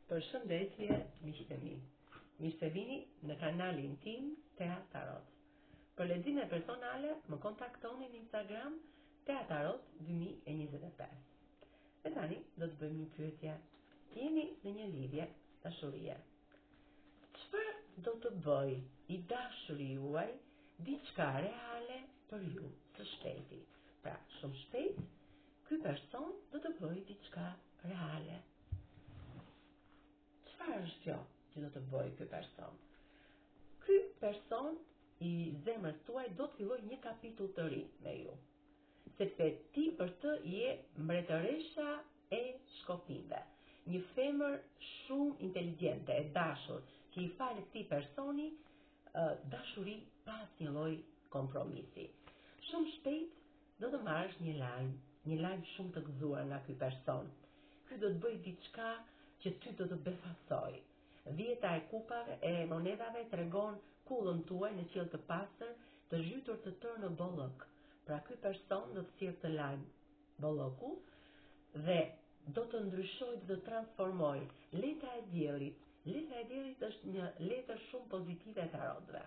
Përshëndetje miqtë e mi. Mirë se vini në kanalin tim Teatarot. Për lexime personale më kontaktoni në Instagram Teatarot 2025. E tani do të bëjmë një pyetje. Jeni në një lidhje dashurie. Çfarë do të bëj i dashuri juaj diçka reale për ju së shpejti? Pra, shumë shpejt, ky person do të bëj diçka reale. Çfarë është kjo që do të bëjë ky person? Ky person i zemrës tuaj do të fillojë një kapitull të ri me ju. Sepse ti për të je mbretëresha e shkopimeve. Një femër shumë inteligjente, e dashur, që i fal këtij personi dashuri pa asnjë lloj kompromisi. Shumë shpejt do të marrësh një lajm shumë të gëzuar nga ky person. Ky do të bëjë diçka që ty do të befasoj. Dhjeta e kupave e monedhave tregon kullën tuaj në qiell të pastër, të zhytur të tërë në bollok. Pra ky person do të sjellë të lajm bolloku dhe do të ndryshojë, do të transformojë. Letra e diellit. Letra e diellit është një letër shumë pozitive e tarotëve.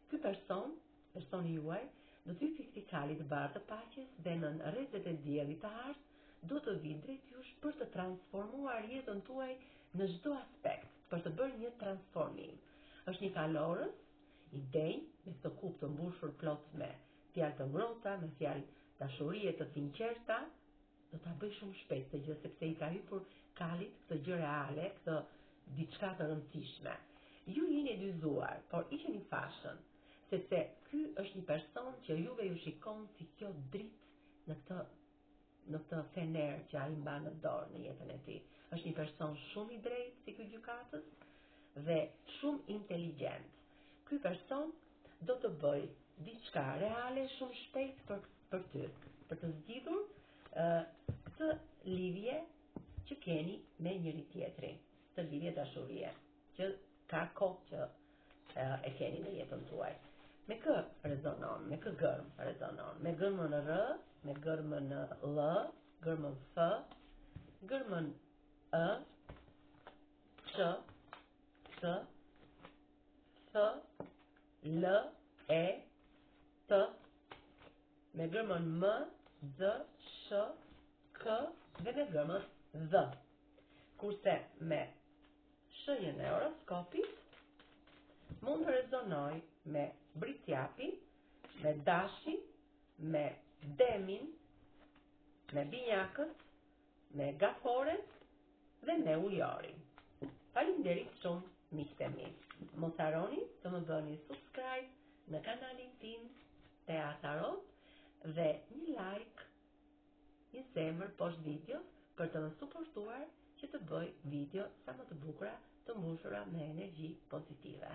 Ky personi juaj, do të hyjë fikalit të bardhë të paqes dhe në rrezet e diellit të artë do të vi drejt jush për të transformuar jetën tuaj në çdo aspekt, për të bërë një transformim. Është një kalorës, i denj, me këtë kup të mbushur plot me fjalë të ngrohta, me fjalë dashurie të sinqerta, do ta bëj shumë shpejt këtë gjë sepse i ka hyrë kalit këtë gjë reale, këtë diçka të rëndësishme. Ju jeni dyzuar, por isheni fashën, sepse ky është një person që juve ju shikon si kjo dritë në këtë fener që ai mban në dorë në jetën e tij. Është një person shumë i drejtë si ky gjykatës dhe shumë inteligjent. Ky person do të bëj diçka reale shumë shpejt për ty, për të zgjidhur këtë lidhje që keni me njëri tjetrin, këtë lidhje dashurie që ka kohë që e keni në jetën tuaj. Me kë rezonon, me kë gërm rezonon, me gërmën R, me gërmën L, gërmën F, gërmën E, Q, S, F, L, E, T, me gërmën M, D, Sh, K dhe me gërmën D. Kurse me shenjën e horoskopit mund të rezonoj me britjapi, me dashin, me demin, me binjakët, me gaforen dhe me ujorin. Faleminderit shumë miqtë e mi. Mos harroni të më bëni subscribe në kanalin tim Teatarot dhe një like, një zemër poshtë videos për të më suportuar që të bëj video sa më të bukura, të mbushura me energji pozitive.